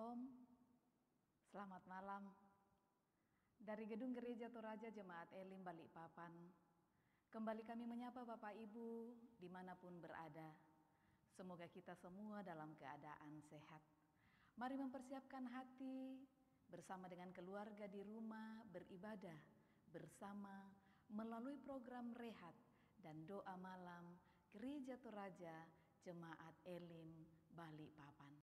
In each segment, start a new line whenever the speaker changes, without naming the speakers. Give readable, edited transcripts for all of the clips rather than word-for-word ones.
Shalom, selamat malam. Dari Gedung Gereja Toraja Jemaat Elim Balikpapan, kembali kami menyapa Bapak Ibu dimanapun berada. Semoga kita semua dalam keadaan sehat. Mari mempersiapkan hati bersama dengan keluarga di rumah beribadah bersama melalui program rehat dan doa malam Gereja Toraja Jemaat Elim Balikpapan.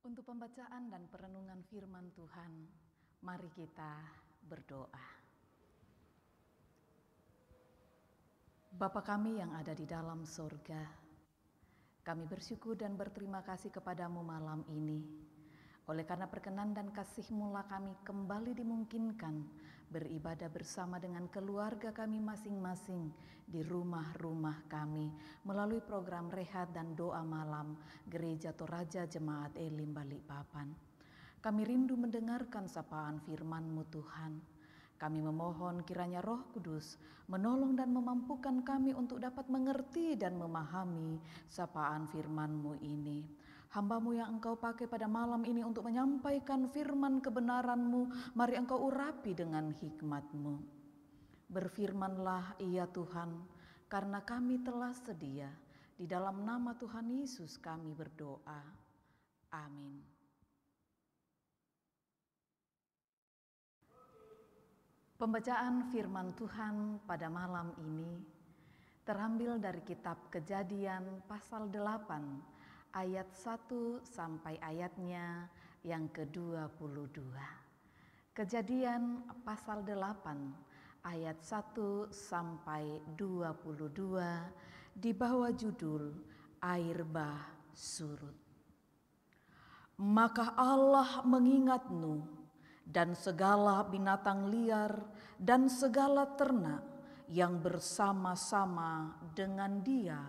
Untuk pembacaan dan perenungan firman Tuhan, mari kita berdoa. Bapa kami yang ada di dalam sorga, kami bersyukur dan berterima kasih kepadamu malam ini. Oleh karena perkenan dan kasih-Mu lah kami kembali dimungkinkan beribadah bersama dengan keluarga kami masing-masing di rumah-rumah kami melalui program rehat dan doa malam Gereja Toraja Jemaat Elim Balikpapan. Kami rindu mendengarkan sapaan firman-Mu Tuhan. Kami memohon kiranya Roh Kudus menolong dan memampukan kami untuk dapat mengerti dan memahami sapaan firman-Mu ini. Hamba-Mu yang Engkau pakai pada malam ini untuk menyampaikan firman kebenaran-Mu, mari Engkau urapi dengan hikmat-Mu. Berfirmanlah ya Tuhan, karena kami telah sedia. Di dalam nama Tuhan Yesus kami berdoa. Amin. Pembacaan firman Tuhan pada malam ini terambil dari kitab Kejadian pasal 8 ayat 1 sampai ayatnya yang ke-22. Kejadian pasal 8 ayat 1 sampai 22 di bawah judul Air Bah Surut. Maka Allah mengingat Nuh dan segala binatang liar dan segala ternak yang bersama-sama dengan dia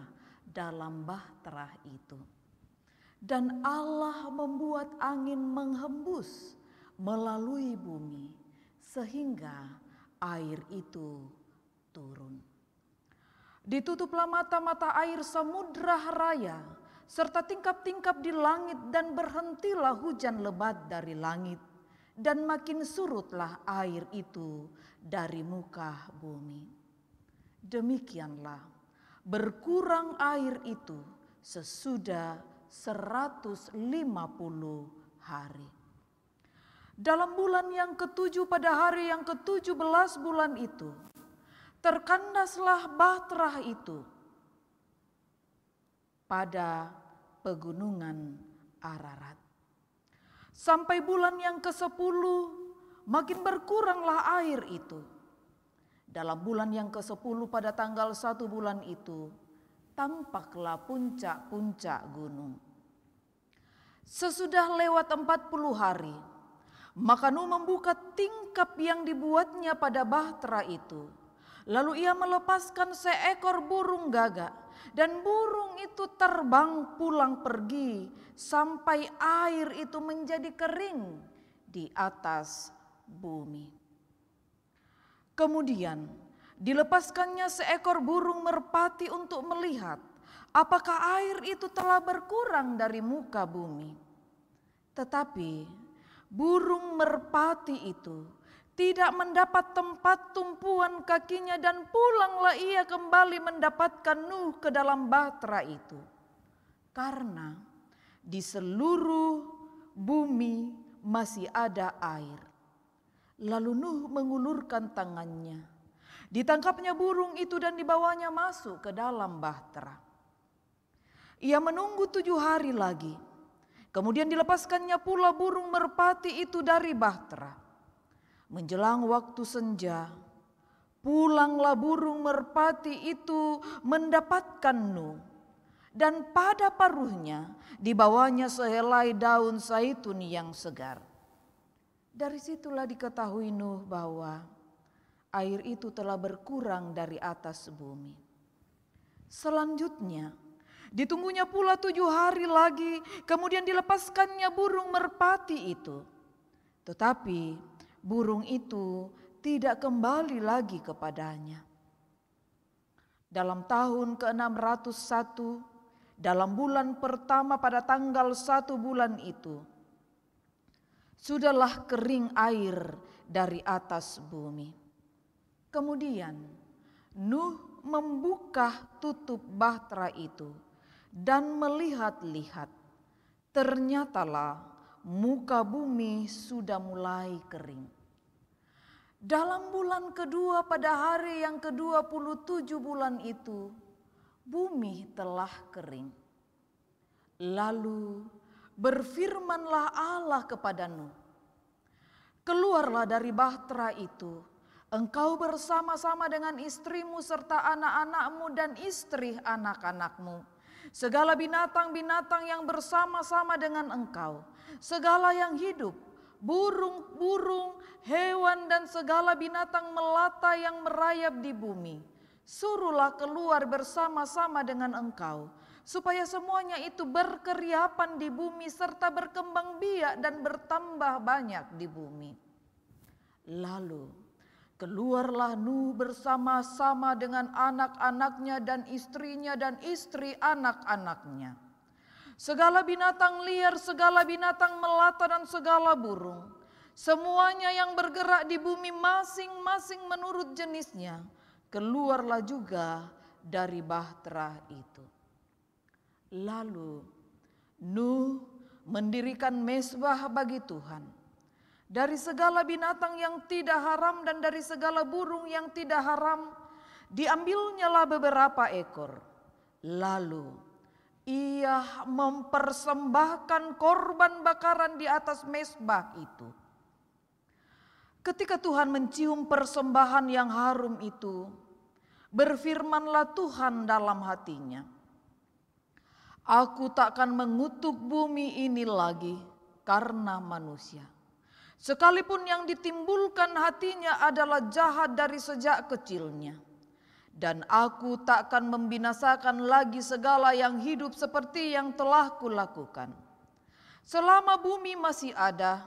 dalam bahtera itu. Dan Allah membuat angin menghembus melalui bumi sehingga air itu turun. Ditutuplah mata-mata air samudra raya serta tingkap-tingkap di langit dan berhentilah hujan lebat dari langit. Dan makin surutlah air itu dari muka bumi. Demikianlah berkurang air itu sesudah 150 hari. Dalam bulan yang ke-7 pada hari yang ke-17 bulan itu, terkandaslah bahtera itu pada pegunungan Ararat. Sampai bulan yang ke-10 makin berkuranglah air itu. Dalam bulan yang ke-10 pada tanggal 1 bulan itu, tampaklah puncak-puncak gunung. Sesudah lewat 40 hari, maka Nuh membuka tingkap yang dibuatnya pada bahtera itu. Lalu ia melepaskan seekor burung gagak, dan burung itu terbang pulang pergi sampai air itu menjadi kering di atas bumi. Kemudian dilepaskannya seekor burung merpati untuk melihat apakah air itu telah berkurang dari muka bumi. Tetapi burung merpati itu tidak mendapat tempat tumpuan kakinya, dan pulanglah ia kembali mendapatkan Nuh ke dalam bahtera itu. Karena di seluruh bumi masih ada air. Lalu Nuh mengulurkan tangannya. Ditangkapnya burung itu dan dibawanya masuk ke dalam bahtera. Ia menunggu 7 hari lagi. Kemudian dilepaskannya pula burung merpati itu dari bahtera. Menjelang waktu senja, pulanglah burung merpati itu mendapatkan Nuh, dan pada paruhnya dibawanya sehelai daun zaitun yang segar. Dari situlah diketahui Nuh bahwa air itu telah berkurang dari atas bumi. Selanjutnya, ditunggunya pula 7 hari lagi, kemudian dilepaskannya burung merpati itu. Tetapi burung itu tidak kembali lagi kepadanya. Dalam tahun ke-601, dalam bulan pertama pada tanggal 1 bulan itu, sudahlah kering air dari atas bumi. Kemudian Nuh membuka tutup bahtera itu dan melihat-lihat. Ternyatalah muka bumi sudah mulai kering. Dalam bulan kedua pada hari yang ke-27 bulan itu, bumi telah kering. Lalu berfirmanlah Allah kepada Nuh, "Keluarlah dari bahtera itu, engkau bersama-sama dengan istrimu serta anak-anakmu dan istri anak-anakmu, segala binatang-binatang yang bersama-sama dengan engkau, segala yang hidup, burung-burung, hewan dan segala binatang melata yang merayap di bumi. Suruhlah keluar bersama-sama dengan engkau, supaya semuanya itu berkeriapan di bumi serta berkembang biak dan bertambah banyak di bumi." Lalu keluarlah Nuh bersama-sama dengan anak-anaknya dan istrinya dan istri anak-anaknya. Segala binatang liar, segala binatang melata dan segala burung, semuanya yang bergerak di bumi masing-masing menurut jenisnya, keluarlah juga dari bahtera itu. Lalu Nuh mendirikan mezbah bagi Tuhan. Dari segala binatang yang tidak haram dan dari segala burung yang tidak haram, diambilnyalah beberapa ekor. Lalu ia mempersembahkan korban bakaran di atas mezbah itu. Ketika Tuhan mencium persembahan yang harum itu, berfirmanlah Tuhan dalam hatinya, "Aku takkan mengutuk bumi ini lagi karena manusia. Sekalipun yang ditimbulkan hatinya adalah jahat dari sejak kecilnya. Dan aku takkan membinasakan lagi segala yang hidup seperti yang telah kulakukan. Selama bumi masih ada,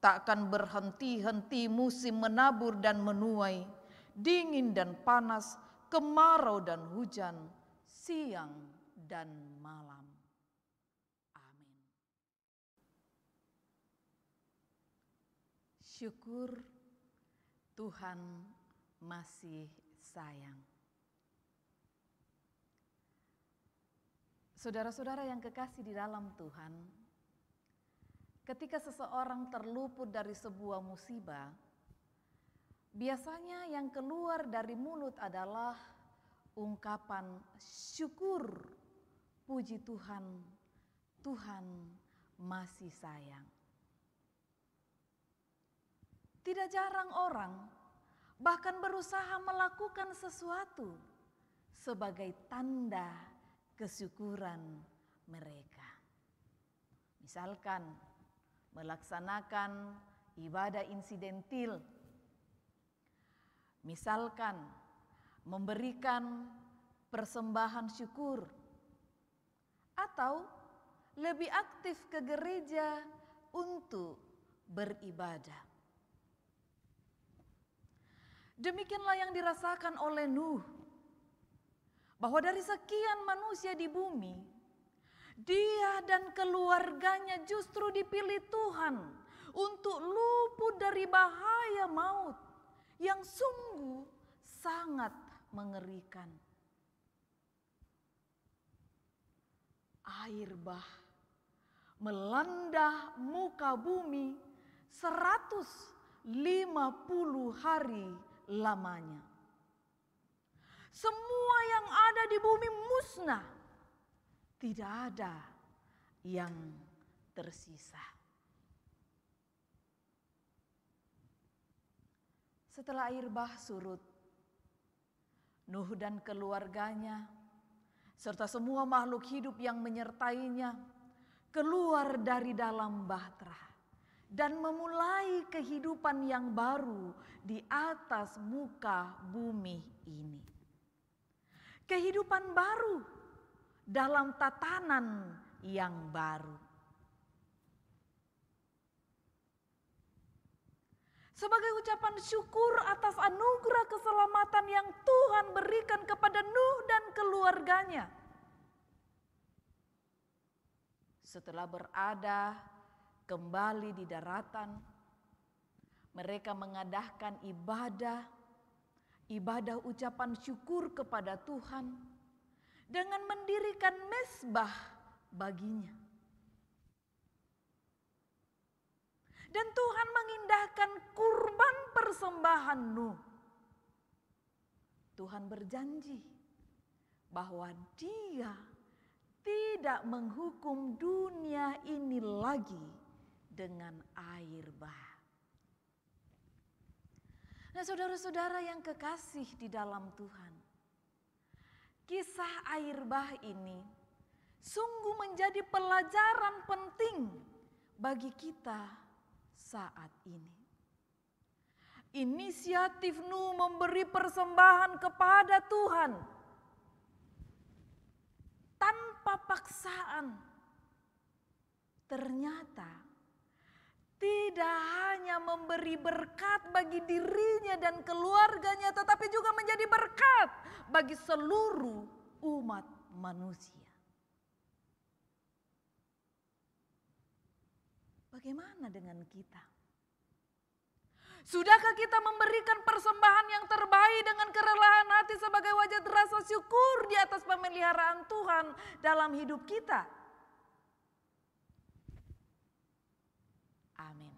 takkan berhenti-henti musim menabur dan menuai, dingin dan panas, kemarau dan hujan, siang dan malam." Amin. Syukur Tuhan masih sayang. Saudara-saudara yang kekasih di dalam Tuhan, ketika seseorang terluput dari sebuah musibah, biasanya yang keluar dari mulut adalah ungkapan syukur, puji Tuhan, Tuhan masih sayang. Tidak jarang orang bahkan berusaha melakukan sesuatu sebagai tanda kesyukuran mereka. Misalkan melaksanakan ibadah insidentil, misalkan memberikan persembahan syukur, atau lebih aktif ke gereja untuk beribadah. Demikianlah yang dirasakan oleh Nuh, bahwa dari sekian manusia di bumi, dia dan keluarganya justru dipilih Tuhan untuk luput dari bahaya maut yang sungguh sangat mengerikan. Air bah melanda muka bumi 150 hari lamanya. Semua yang ada di bumi musnah. Tidak ada yang tersisa. Setelah air bah surut, Nuh dan keluarganya serta semua makhluk hidup yang menyertainya keluar dari dalam bahtera dan memulai kehidupan yang baru di atas muka bumi ini. Kehidupan baru dalam tatanan yang baru. Sebagai ucapan syukur atas anugerah keselamatan yang Tuhan berikan kepada Nuh dan keluarganya. Setelah berada kembali di daratan, mereka mengadakan ibadah ucapan syukur kepada Tuhan dengan mendirikan mezbah baginya. Dan Tuhan mengindahkan kurban persembahan Nuh. Tuhan berjanji bahwa Dia tidak menghukum dunia ini lagi dengan air bah. Nah, saudara-saudara yang kekasih di dalam Tuhan, kisah air bah ini sungguh menjadi pelajaran penting bagi kita saat ini. Inisiatif Nuh memberi persembahan kepada Tuhan tanpa paksaan ternyata tidak hanya memberi berkat bagi dirinya dan keluarganya, tetapi juga menjadi berkat bagi seluruh umat manusia. Bagaimana dengan kita? Sudahkah kita memberikan persembahan yang terbaik dengan kerelaan hati sebagai wajah rasa syukur di atas pemeliharaan Tuhan dalam hidup kita? Amin.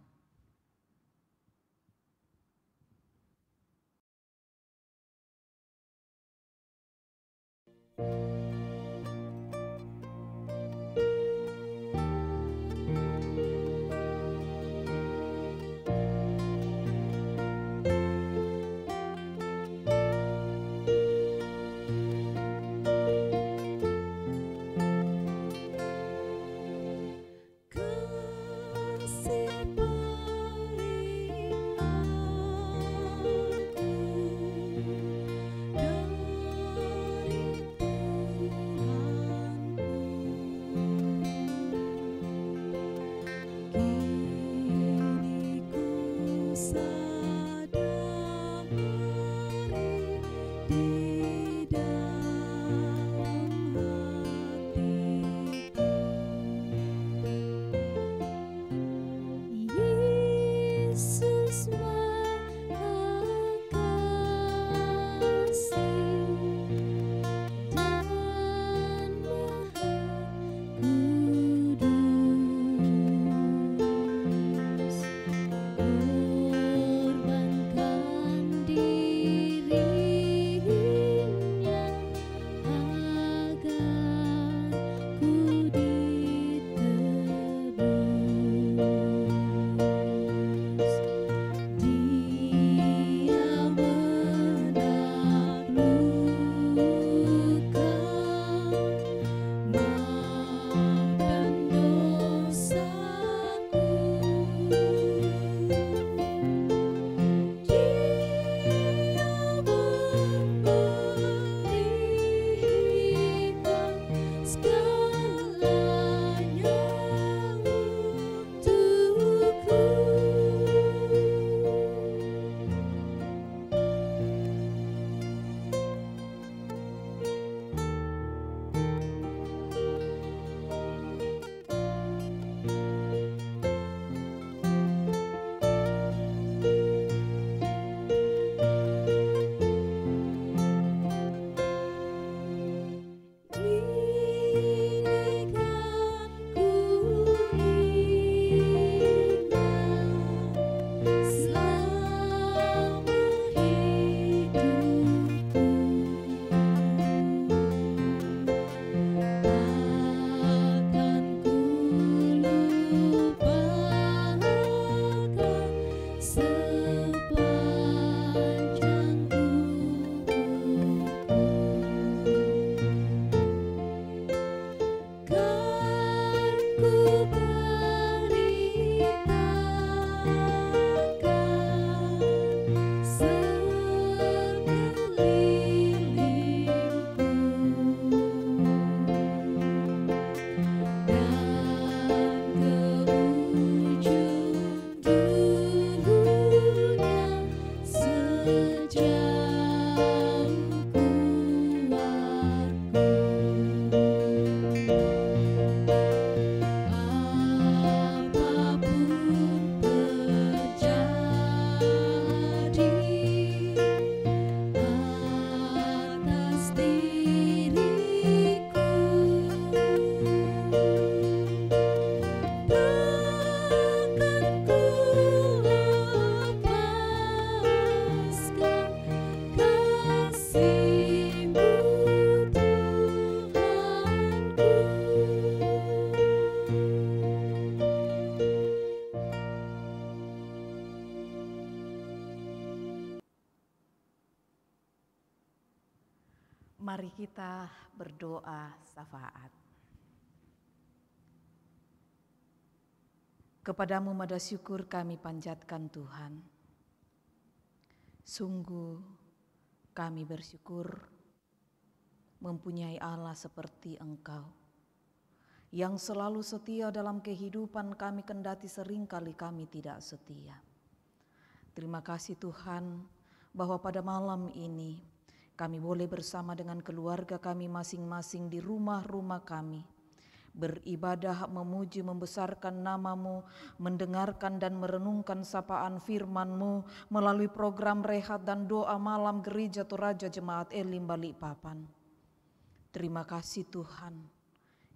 Mari kita berdoa syafaat. Kepadamu mada syukur kami panjatkan Tuhan. Sungguh kami bersyukur mempunyai Allah seperti Engkau, yang selalu setia dalam kehidupan kami kendati seringkali kami tidak setia. Terima kasih Tuhan bahwa pada malam ini kami boleh bersama dengan keluarga kami masing-masing di rumah-rumah kami, beribadah, memuji, membesarkan nama-Mu, mendengarkan dan merenungkan sapaan firman-Mu melalui program rehat dan doa malam Gereja Toraja Jemaat Elim Balikpapan. Terima kasih Tuhan,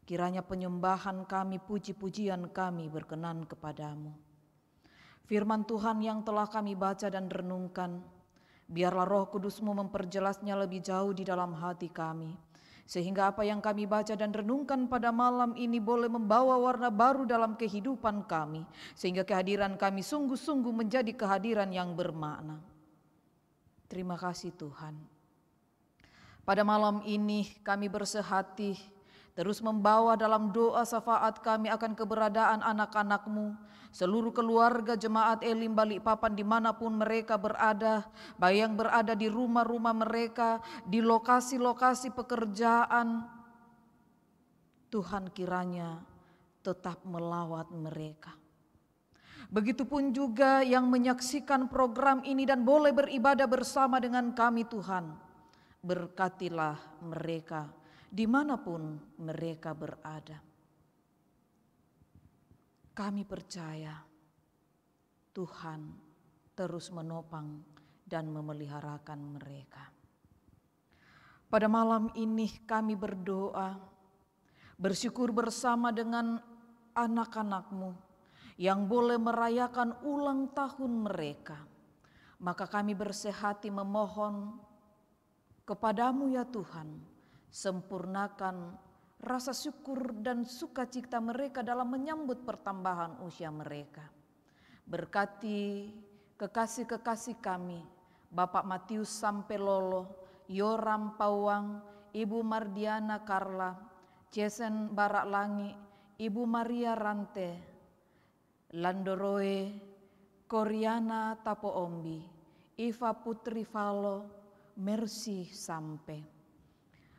kiranya penyembahan kami, puji-pujian kami berkenan kepadamu. Firman Tuhan yang telah kami baca dan renungkan, biarlah Roh Kudus-Mu memperjelasnya lebih jauh di dalam hati kami, sehingga apa yang kami baca dan renungkan pada malam ini boleh membawa warna baru dalam kehidupan kami, sehingga kehadiran kami sungguh-sungguh menjadi kehadiran yang bermakna. Terima kasih Tuhan. Pada malam ini kami bersehati terus membawa dalam doa syafaat kami akan keberadaan anak-anak-Mu, seluruh keluarga jemaat Elim Balikpapan dimanapun mereka berada, baik yang berada di rumah-rumah mereka, di lokasi-lokasi pekerjaan. Tuhan kiranya tetap melawat mereka. Begitupun juga yang menyaksikan program ini dan boleh beribadah bersama dengan kami Tuhan. Berkatilah mereka dimanapun mereka berada. Kami percaya Tuhan terus menopang dan memeliharakan mereka. Pada malam ini kami berdoa, bersyukur bersama dengan anak-anak-Mu yang boleh merayakan ulang tahun mereka. Maka kami bersehati memohon kepadamu ya Tuhan, sempurnakan rasa syukur dan sukacita mereka dalam menyambut pertambahan usia mereka. Berkati kekasih-kekasih kami, Bapak Matius Sampelolo, Yoram Pawang, Ibu Mardiana Karla, Jesen Baraklangi, Ibu Maria Rante, Landoroe, Koriana Tapoombi, Iva Putri Valo, Mercy Sampai.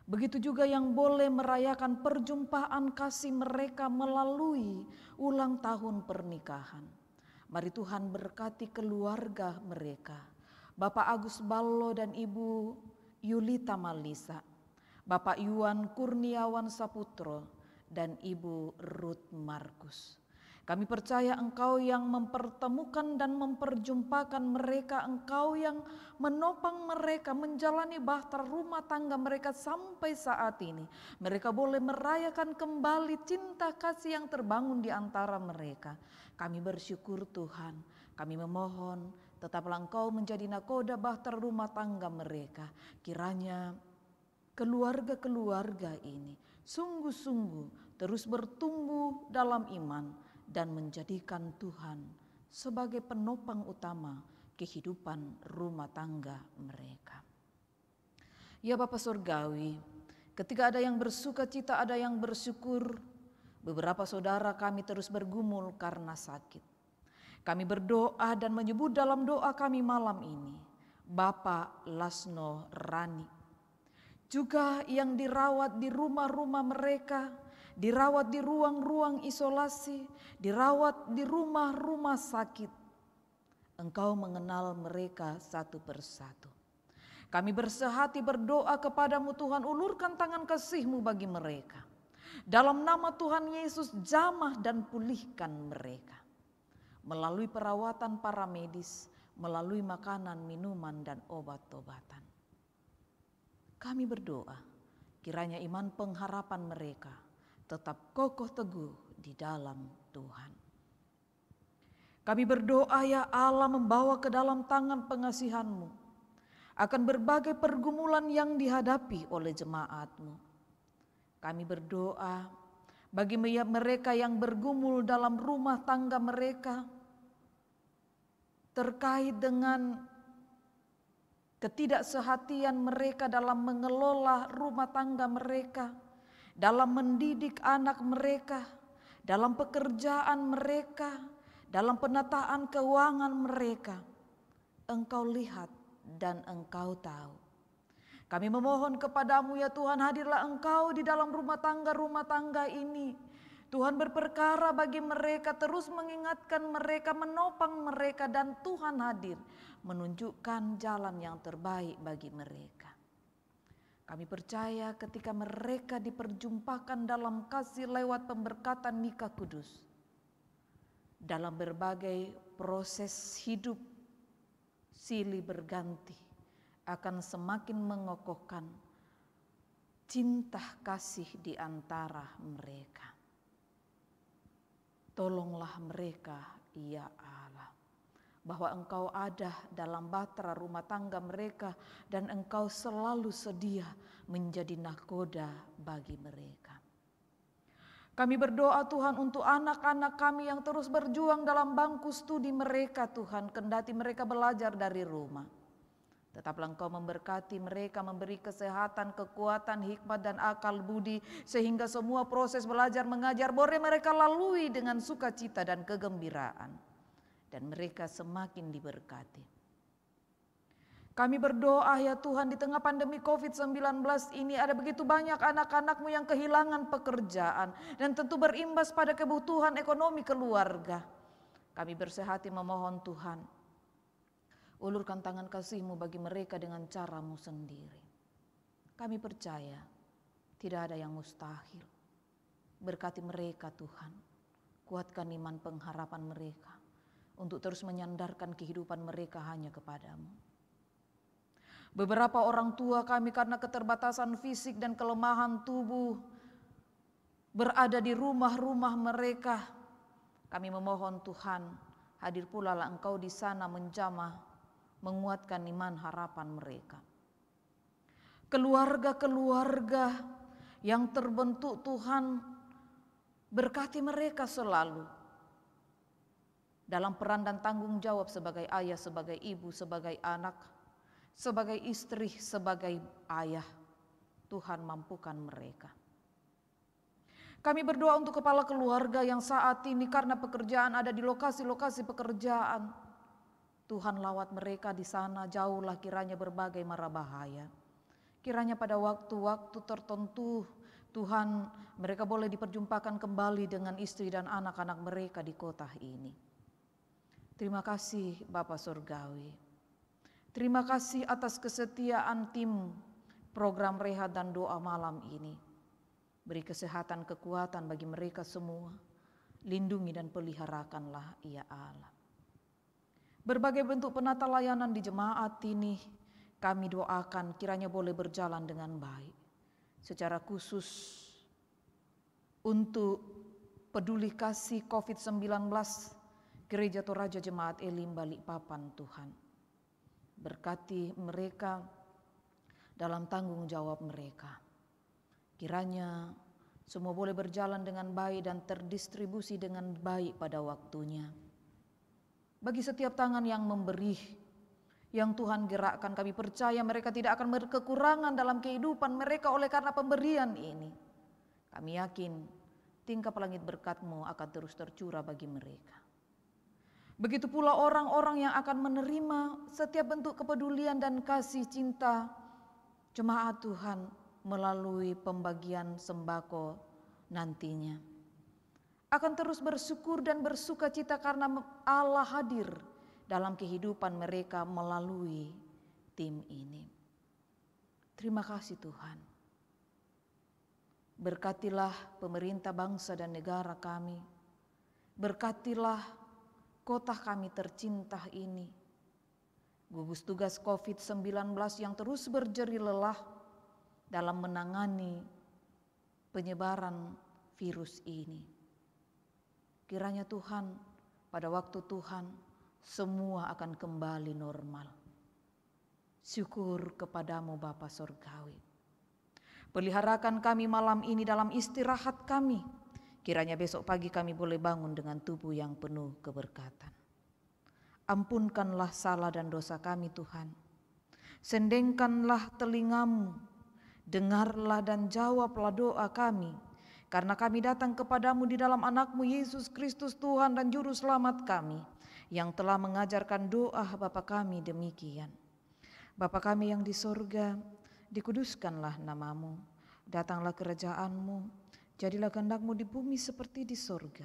Begitu juga yang boleh merayakan perjumpaan kasih mereka melalui ulang tahun pernikahan. Mari Tuhan berkati keluarga mereka, Bapak Agus Ballo dan Ibu Yulita Malisa, Bapak Yuan Kurniawan Saputro dan Ibu Ruth Markus. Kami percaya Engkau yang mempertemukan dan memperjumpakan mereka, Engkau yang menopang mereka menjalani bahtera rumah tangga mereka sampai saat ini. Mereka boleh merayakan kembali cinta kasih yang terbangun di antara mereka. Kami bersyukur Tuhan, kami memohon tetaplah Engkau menjadi nakoda bahtera rumah tangga mereka. Kiranya keluarga-keluarga ini sungguh-sungguh terus bertumbuh dalam iman dan menjadikan Tuhan sebagai penopang utama kehidupan rumah tangga mereka. Ya Bapa Surgawi, ketika ada yang bersuka cita, ada yang bersyukur, beberapa saudara kami terus bergumul karena sakit. Kami berdoa dan menyebut dalam doa kami malam ini, Bapak Lasno Rani, juga yang dirawat di rumah-rumah mereka, dirawat di ruang-ruang isolasi, dirawat di rumah-rumah sakit. Engkau mengenal mereka satu persatu. Kami bersehati berdoa kepadamu Tuhan, ulurkan tangan kasih-Mu bagi mereka. Dalam nama Tuhan Yesus jamah dan pulihkan mereka. Melalui perawatan para medis, melalui makanan, minuman dan obat-obatan. Kami berdoa, kiranya iman pengharapan mereka tetap kokoh teguh di dalam Tuhan. Kami berdoa ya Allah, membawa ke dalam tangan pengasihan-Mu akan berbagai pergumulan yang dihadapi oleh jemaat-Mu. Kami berdoa bagi mereka yang bergumul dalam rumah tangga mereka terkait dengan ketidaksehatian mereka dalam mengelola rumah tangga mereka, dalam mendidik anak mereka, dalam pekerjaan mereka, dalam penataan keuangan mereka. Engkau lihat dan Engkau tahu. Kami memohon kepadamu ya Tuhan, hadirlah Engkau di dalam rumah tangga ini. Tuhan berperkara bagi mereka, terus mengingatkan mereka, menopang mereka, dan Tuhan hadir menunjukkan jalan yang terbaik bagi mereka. Kami percaya ketika mereka diperjumpakan dalam kasih lewat pemberkatan nikah kudus, dalam berbagai proses hidup silih berganti akan semakin mengokohkan cinta kasih di antara mereka. Tolonglah mereka ya Allah, bahwa Engkau ada dalam bahtera rumah tangga mereka dan Engkau selalu sedia menjadi nahkoda bagi mereka. Kami berdoa Tuhan untuk anak-anak kami yang terus berjuang dalam bangku studi mereka Tuhan, kendati mereka belajar dari rumah. Tetaplah Engkau memberkati mereka, memberi kesehatan, kekuatan, hikmat dan akal budi, sehingga semua proses belajar mengajar boleh mereka lalui dengan sukacita dan kegembiraan, dan mereka semakin diberkati. Kami berdoa ya Tuhan, di tengah pandemi COVID-19 ini ada begitu banyak anak-anak-Mu yang kehilangan pekerjaan dan tentu berimbas pada kebutuhan ekonomi keluarga. Kami bersehati memohon Tuhan, ulurkan tangan kasih-Mu bagi mereka dengan cara-Mu sendiri. Kami percaya tidak ada yang mustahil. Berkati mereka Tuhan, kuatkan iman pengharapan mereka untuk terus menyandarkan kehidupan mereka hanya kepadamu. Beberapa orang tua kami karena keterbatasan fisik dan kelemahan tubuh berada di rumah-rumah mereka. Kami memohon Tuhan, hadir pula lah Engkau di sana menjamah, menguatkan iman harapan mereka. Keluarga-keluarga yang terbentuk Tuhan, berkati mereka selalu dalam peran dan tanggung jawab sebagai ayah, sebagai ibu, sebagai anak, sebagai istri, sebagai ayah. Tuhan mampukan mereka. Kami berdoa untuk kepala keluarga yang saat ini karena pekerjaan ada di lokasi-lokasi pekerjaan. Tuhan lawat mereka di sana, jauhlah kiranya berbagai mara bahaya. Kiranya pada waktu-waktu tertentu Tuhan mereka boleh diperjumpakan kembali dengan istri dan anak-anak mereka di kota ini. Terima kasih Bapa Surgawi. Terima kasih atas kesetiaan tim program rehat dan doa malam ini. Beri kesehatan, kekuatan bagi mereka semua. Lindungi dan peliharakanlah ya Allah. Berbagai bentuk penata layanan di jemaat ini kami doakan kiranya boleh berjalan dengan baik. Secara khusus untuk peduli kasih COVID-19 Gereja Toraja Jemaat Elim Balikpapan Tuhan. Berkati mereka dalam tanggung jawab mereka. Kiranya semua boleh berjalan dengan baik dan terdistribusi dengan baik pada waktunya. Bagi setiap tangan yang memberi, yang Tuhan gerakkan, kami percaya mereka tidak akan berkekurangan dalam kehidupan mereka oleh karena pemberian ini. Kami yakin tingkap langit berkat-Mu akan terus tercurah bagi mereka. Begitu pula orang-orang yang akan menerima setiap bentuk kepedulian dan kasih cinta jemaat Tuhan melalui pembagian sembako nantinya. Akan terus bersyukur dan bersukacita karena Allah hadir dalam kehidupan mereka melalui tim ini. Terima kasih Tuhan. Berkatilah pemerintah bangsa dan negara kami. Berkatilah kota kami tercinta ini. Gugus tugas COVID-19 yang terus berjeri lelah dalam menangani penyebaran virus ini. Kiranya Tuhan, pada waktu Tuhan, semua akan kembali normal. Syukur kepadamu Bapa Surgawi. Peliharakan kami malam ini dalam istirahat kami. Kiranya besok pagi kami boleh bangun dengan tubuh yang penuh keberkatan. Ampunkanlah salah dan dosa kami Tuhan. Sendengkanlah telingamu, dengarlah dan jawablah doa kami, karena kami datang kepadamu di dalam anakmu Yesus Kristus Tuhan dan Juru Selamat kami, yang telah mengajarkan doa Bapa kami demikian. Bapa kami yang di sorga, dikuduskanlah namamu, datanglah kerajaanmu, jadilah kehendakmu di bumi seperti di sorga.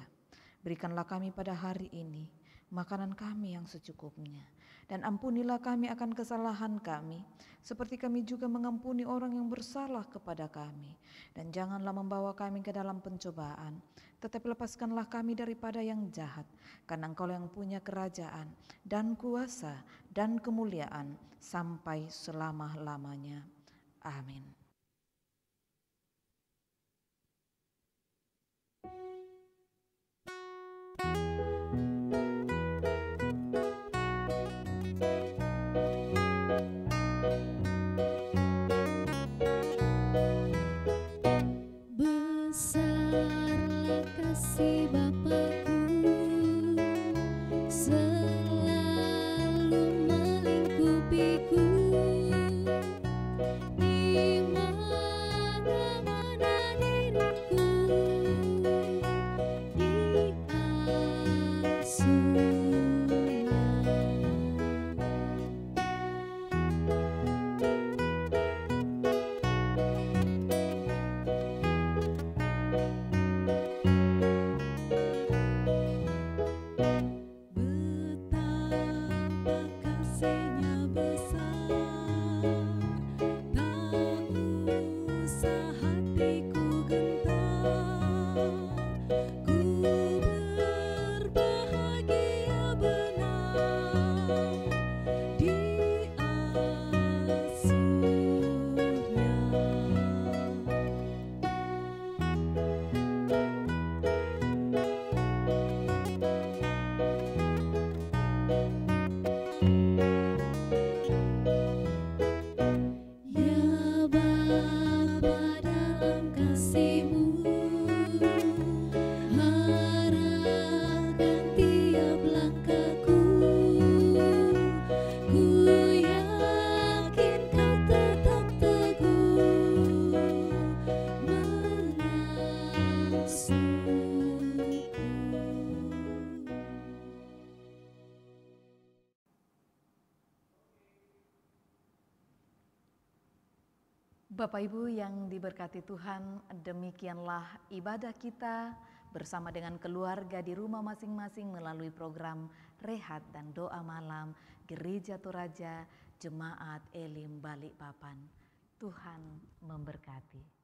Berikanlah kami pada hari ini makanan kami yang secukupnya, dan ampunilah kami akan kesalahan kami, seperti kami juga mengampuni orang yang bersalah kepada kami. Dan janganlah membawa kami ke dalam pencobaan, tetapi lepaskanlah kami daripada yang jahat, karena Engkau yang punya kerajaan dan kuasa dan kemuliaan sampai selama-lamanya. Amin.
Besarlah kasih Bapa-Ku, selalu melingkupiku, di mana-mana diriku betapa kasihnya besar, tak usah hatiku gentar, ku berbahagia benar di asuhnya. Ya Bapa, dalam kasih-Mu arahkan tiap langkahku, ku yakin Kau tetap teguh mengasuhku.
Bapak Ibu yang diberkati Tuhan, demikianlah ibadah kita bersama dengan keluarga di rumah masing-masing melalui program Rehat dan Doa Malam Gereja Toraja Jemaat Elim Balikpapan. Tuhan memberkati.